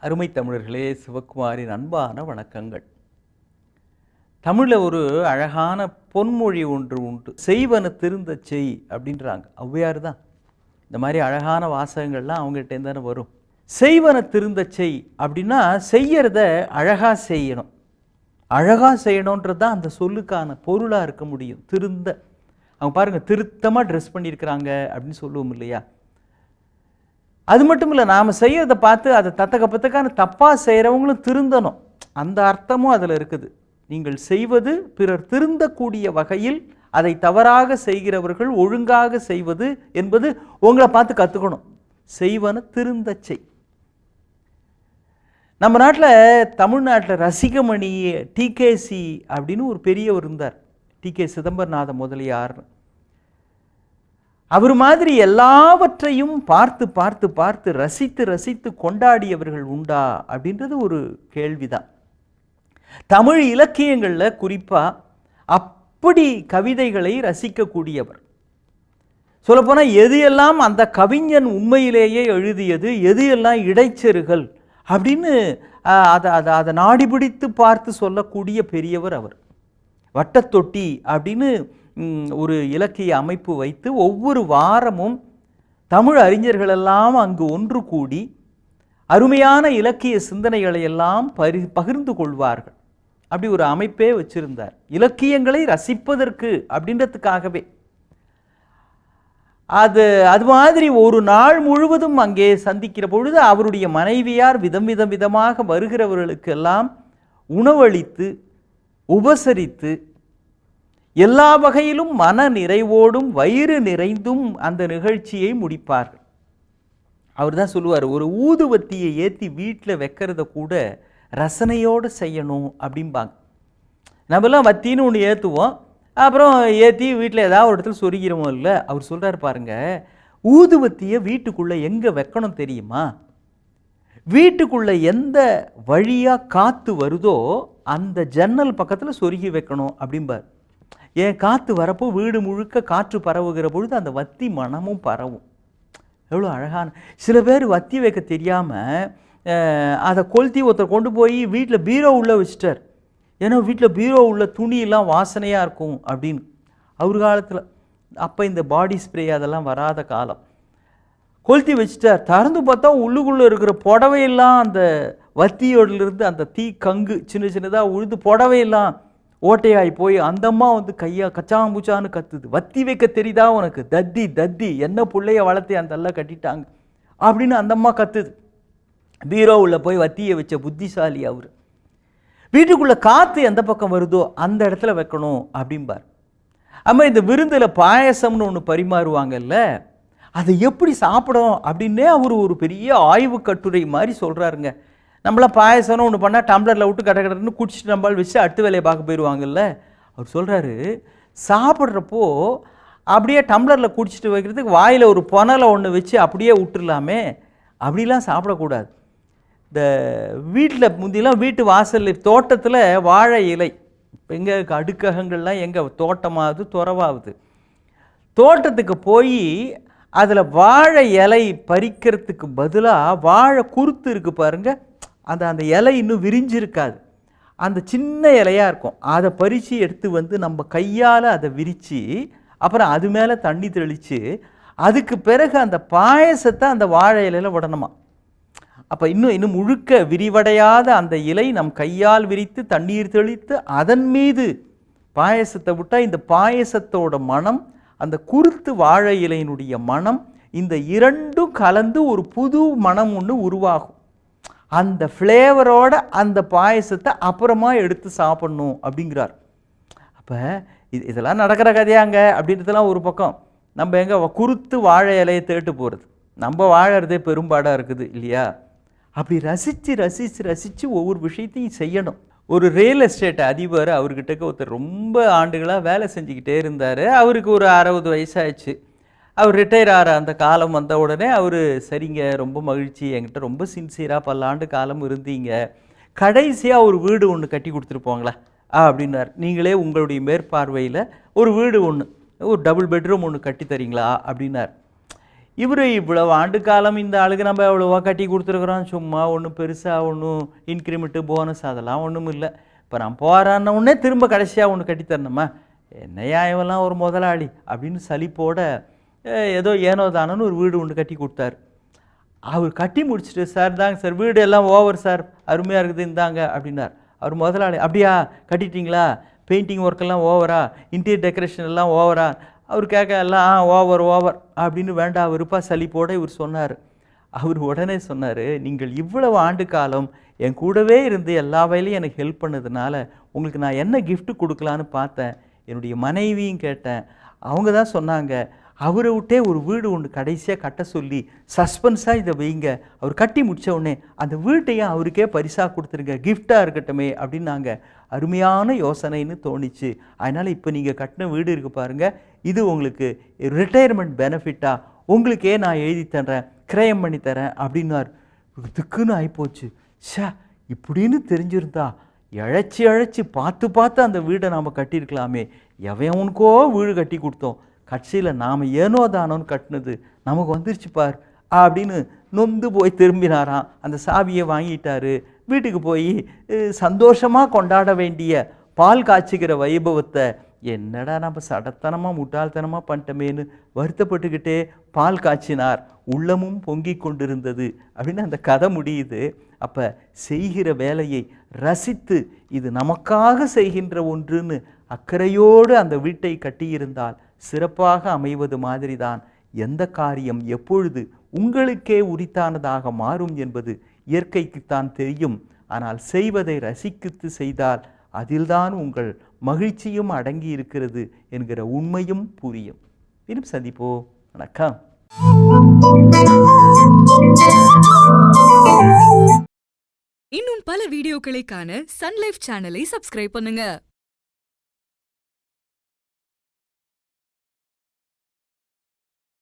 அருமை தமிழர்களே, சிவகுமாரின் அன்பான வணக்கங்கள். தமிழில் ஒரு அழகான பொன்மொழி ஒன்று உண்டு. செய்வன திருந்த செய் அப்படின்றாங்க. ஔவையார் தான். இந்த மாதிரி அழகான வாசகங்கள்லாம் அவங்ககிட்டேருந்து தானே வரும். செய்வன திருந்த செய் அப்படின்னா செய்யறத அழகாக செய்யணும். அழகாக செய்யணுன்றது தான் அந்த சொல்லுக்கான பொருளாக இருக்க முடியும். திருந்த, அவங்க பாருங்கள், திருத்தமாக ட்ரெஸ் பண்ணியிருக்கிறாங்க அப்படின்னு சொல்லுவோம் இல்லையா? அது மட்டும் இல்லை, நாம் செய்யறதை பார்த்து அதை தத்தக்கப்பத்தக்கான தப்பாக செய்கிறவங்களும் திருந்தணும். அந்த அர்த்தமும் அதில் இருக்குது. நீங்கள் செய்வது பிறர் திருந்தக்கூடிய வகையில் அதை தவறாக செய்கிறவர்கள் ஒழுங்காக செய்வது என்பது உங்களை பார்த்து கற்றுக்கணும். செய்வன திருந்த செய். நம்ம நாட்டில், தமிழ்நாட்டில் ரசிகமணி டிகேசி அப்படின்னு ஒரு பெரியவர் இருந்தார். டிகே சிதம்பரநாத முதலியார். அவர் மாதிரி எல்லாவற்றையும் பார்த்து பார்த்து பார்த்து ரசித்து ரசித்து கொண்டாடியவர்கள் உண்டா அப்படின்றது ஒரு கேள்விதான். தமிழ் இலக்கியங்களில் குறிப்பாக அப்படி கவிதைகளை ரசிக்கக்கூடியவர். சொல்லப்போனால் எது எல்லாம் அந்த கவிஞன் உண்மையிலேயே எழுதியது, எது எல்லாம் இடைச்செருகள் அப்படின்னு அதை நாடிபிடித்து பார்த்து சொல்லக்கூடிய பெரியவர் அவர். வட்டத்தொட்டி அப்படின்னு ஒரு இலக்கிய அமைப்பு வைத்து ஒவ்வொரு வாரமும் தமிழ் அறிஞர்களெல்லாம் அங்கு ஒன்று கூடி அருமையான இலக்கிய சிந்தனைகளை எல்லாம் பகிர்ந்து கொள்வார்கள். அப்படி ஒரு அமைப்பே வச்சிருந்தார், இலக்கியங்களை ரசிப்பதற்கு அப்படின்றதுக்காகவே. அது மாதிரி ஒரு நாள் முழுவதும் அங்கே சந்திக்கிற பொழுது அவருடைய மனைவியார் விதமாக வருகிறவர்களுக்கெல்லாம் உணவளித்து உபசரித்து எல்லா வகையிலும் மன நிறைவோடும் வயிறு நிறைந்தும் அந்த நிகழ்ச்சியை முடிப்பார்கள். அவர் தான் சொல்லுவார், ஒரு ஊதுவத்தியை ஏற்றி வீட்டில் வைக்கிறத கூட ரசனையோடு செய்யணும் அப்படிம்பாங்க. நம்மளாம் வத்தின்னு ஒன்று ஏற்றுவோம், அப்புறம் ஏற்றி வீட்டில் ஏதாவது ஒரு இடத்துல சொருகிறோமோ இல்லை. அவர் சொல்கிறார் பாருங்க, ஊதுவத்தியை வீட்டுக்குள்ளே எங்கே வைக்கணும் தெரியுமா? வீட்டுக்குள்ளே எந்த வழியாக காற்று வருதோ அந்த ஜன்னல் பக்கத்தில் சொருகி வைக்கணும் அப்படிம்பார். ஏன், காற்று வரப்போ வீடு முழுக்க காற்று பரவுகிற பொழுது அந்த வத்தி மனமும் பரவும். எவ்வளோ அழகான. சில பேர் வத்தி வைக்க தெரியாமல் அதை கொளுத்தி ஒருத்தர் கொண்டு போய் வீட்டில் பீரோ உள்ளே வச்சுட்டார். ஏன்னா வீட்டில் பீரோ உள்ள துணியெல்லாம் வாசனையாக இருக்கும் அப்படின்னு. அவர் காலத்தில், அப்போ இந்த பாடி ஸ்ப்ரே அதெல்லாம் வராத காலம், கொளுத்தி வச்சுட்டார். திறந்து பார்த்தா உள்ளுக்குள்ளே இருக்கிற புடவையெல்லாம் அந்த வத்தியோடிலிருந்து அந்த தீ கங்கு சின்ன சின்னதாக உழுது புடவையெல்லாம் ஓட்டையாகி போய் அந்த அம்மா வந்து கையா கச்சாம்பூச்சான்னு கத்துது. வத்தி வைக்க தெரியுதா உனக்கு? தத்தி தத்தி, என்ன பிள்ளைய வளர்த்தி அந்த எல்லாம் கட்டிட்டாங்க அப்படின்னு அந்த அம்மா கத்துது. பீரோவில் போய் வத்தியை வச்ச புத்திசாலி அவர். வீட்டுக்குள்ளே காற்று எந்த பக்கம் வருதோ அந்த இடத்துல வைக்கணும் அப்படிம்பார். ஆமாம், இந்த விருந்தில் பாயசம்னு ஒன்று பரிமாறுவாங்கல்ல, அதை எப்படி சாப்பிடும் அப்படின்னே அவர் ஒரு பெரிய ஆய்வு கட்டுரை மாதிரி சொல்கிறாருங்க. நம்மளாம் பாயசம்னு ஒன்று பண்ணால் டம்ளரில் விட்டு கடன்னு குடிச்சிட்டு நம்மளால் வச்சு அடுத்த வேலையை பார்க்க போயிடுவாங்கல்ல. அவர் சொல்கிறாரு, சாப்பிட்றப்போ அப்படியே டம்ளரில் குடிச்சிட்டு வைக்கிறதுக்கு வாயில் ஒரு புனலை ஒன்று வச்சு அப்படியே விட்டுடலாமே, அப்படிலாம் சாப்பிடக்கூடாது. இந்த வீட்டில் முந்திலாம் வீட்டு வாசலில் தோட்டத்தில் வாழை இலை, எங்கே அடுக்ககங்கள்லாம் எங்கே தோட்டமாகுது துறவாகுது, தோட்டத்துக்கு போய் அதில் வாழை இலை பறிக்கிறதுக்கு பதிலாக வாழை குருத்து இருக்குது பாருங்கள், அந்த இலை இன்னும் விரிஞ்சிருக்காது, அந்த சின்ன இலையாக இருக்கும், அதை பறித்து எடுத்து வந்து நம்ம கையால் அதை விரித்து அப்புறம் அது மேலே தண்ணி தெளித்து அதுக்கு பிறகு அந்த பாயசத்தை அந்த வாழை இலையில் விடணுமா. அப்போ இன்னும் முழுக்க விரிவடையாத அந்த இலை நம் கையால் விரித்து தண்ணீர் தெளித்து அதன் மீது பாயசத்தை விட்டால் இந்த பாயசத்தோட மனம், அந்த குருத்து வாழை இலையினுடைய மனம், இந்த இரண்டும் கலந்து ஒரு புது மனம் ஒன்று உருவாகும். அந்த ஃப்ளேவரோட அந்த பாயசத்தை அப்புறமா எடுத்து சாப்பிட்ணும் அப்படிங்கிறார். அப்போ இதெல்லாம் நடக்கிற கதையாங்க அப்படின்றதெல்லாம் ஒரு பக்கம். நம்ம எங்கே குருத்து வாழை இலையை தேட்டு போகிறது, நம்ம வாழறதே பெரும்பாடாக இருக்குது இல்லையா? அப்படி ரசித்து ரசித்து ரசித்து ஒவ்வொரு விஷயத்தையும் செய்யணும். ஒரு ரியல் எஸ்டேட் அதிபர், அவர்கிட்ட ஒருத்தர் ரொம்ப ஆண்டுகளாக வேலை செஞ்சுக்கிட்டே இருந்தார். அவருக்கு ஒரு 60 வயசாகிடுச்சு. அவர் ரிட்டையர் ஆகிற அந்த காலம் வந்த உடனே அவர், சரிங்க, ரொம்ப மகிழ்ச்சி, என்கிட்ட ரொம்ப சின்சியராக பல்லாண்டு காலம் இருந்தீங்க, கடைசியாக ஒரு வீடு ஒன்று கட்டி கொடுத்துருப்போங்களா அப்படின்னார். நீங்களே உங்களுடைய மேற்பார்வையில் ஒரு வீடு ஒன்று, ஒரு டபுள் பெட்ரூம் ஒன்று கட்டி தரீங்களா அப்படின்னார். இவர் இவ்வளவு ஆண்டு காலம் இந்த ஆளுக்கு நம்ம எவ்வளோவா கட்டி கொடுத்துருக்குறோம், சும்மா ஒன்றும் பெருசாக ஒன்றும் இன்க்ரிமெண்ட்டு போனஸ் அதெல்லாம் ஒன்றும் இல்லை, இப்போ நான் போகிறான்ன உடனே திரும்ப கடைசியாக ஒன்று கட்டித்தரணுமா, என்னையா இவெல்லாம் ஒரு முதலாளி அப்படின்னு சலிப்போட ஏதோ ஏனோ தானோன்னு ஒரு வீடு ஒன்று கட்டி கொடுத்தாரு. அவர் கட்டி முடிச்சுட்டு, சார் தாங்க சார் வீடு எல்லாம் ஓவர் சார், அருமையாக இருக்குது இந்தாங்க அப்படின்னார். அவர் முதலாளி, அப்படியா கட்டிட்டீங்களா, பெயிண்டிங் ஒர்க்கெல்லாம் ஓவரா, இன்டீரியர் டெக்கரேஷன் எல்லாம் ஓவரா, அவர் கேட்க எல்லாம் ஓவர் அப்படின்னு வேண்டாம் விருப்பா சலிப்போட இவர் சொன்னார். அவர் உடனே சொன்னார், நீங்கள் இவ்வளவு ஆண்டு காலம் என் கூடவே இருந்து எல்லா வேலையும் எனக்கு ஹெல்ப் பண்ணதுனால உங்களுக்கு நான் என்ன கிஃப்ட் கொடுக்கலான்னு பார்த்தேன், என்னுடைய மனைவியும் கேட்டேன், அவங்க தான் சொன்னாங்க அவரை விட்டே ஒரு வீடு ஒன்று கடைசியாக கட்ட சொல்லி சஸ்பென்ஸாக இதை வைங்க, அவர் கட்டி முடித்த உடனே அந்த வீட்டையும் அவருக்கே பரிசாக கொடுத்துருங்க, கிஃப்டாக இருக்கட்டுமே அப்படின்னாங்க. அருமையான யோசனைன்னு தோணிச்சு. அதனால் இப்போ நீங்கள் கட்டின வீடு இருக்குது பாருங்கள், இது உங்களுக்கு ரிட்டையர்மெண்ட் பெனிஃபிட்டாக உங்களுக்கே நான் எழுதி தர்றேன், கிரயம் பண்ணி தரேன் அப்படின்னார். இதுக்குன்னு ஆகிப்போச்சு. ஷா, இப்படின்னு தெரிஞ்சிருந்தா இழைச்சி பார்த்து அந்த வீடை நாம் கட்டியிருக்கலாமே, எவனுக்கோ வீடு கட்டி கொடுத்தோம், கட்சியில் நாம் ஏனோ தானோன்னு கட்டினது நமக்கு வந்துருச்சு பார் அப்படின்னு நொந்து போய் திரும்பினாராம். அந்த சாவியை வாங்கிட்டாரு. வீட்டுக்கு போய் சந்தோஷமாக கொண்டாட வேண்டிய பால் காய்ச்சிக்கிற வைபவத்தை என்னடா நம்ம சடத்தனமாக முட்டாள்தனமாக பண்ணிட்டோமேன்னு வருத்தப்பட்டுக்கிட்டே பால் காய்ச்சினார். உள்ளமும் பொங்கி கொண்டிருந்தது அப்படின்னு அந்த கதை முடியுது. அப்போ செய்கிற வேலையை ரசித்து இது நமக்காக செய்கின்ற ஒன்றுன்னு அக்கறையோடு அந்த வீட்டை கட்டியிருந்தால் சிறப்பாக அமைவது மாதிரி தான் எந்த காரியம் எப்பொழுது உங்களுக்கே உரித்தானதாக மாறும் என்பது இயற்கைக்குத்தான் தெரியும். ஆனால் செய்வதை ரசித்து செய்தால் அதில்தான் உங்கள் மகிழ்ச்சியும் அடங்கி இருக்கிறது என்கிற உண்மையும் புரியும். இன்னும் சந்திப்போம். வணக்கம். இன்னும் பல வீடியோக்களை காண சன் லைஃப் சேனலை சப்ஸ்கிரைப் பண்ணுங்க.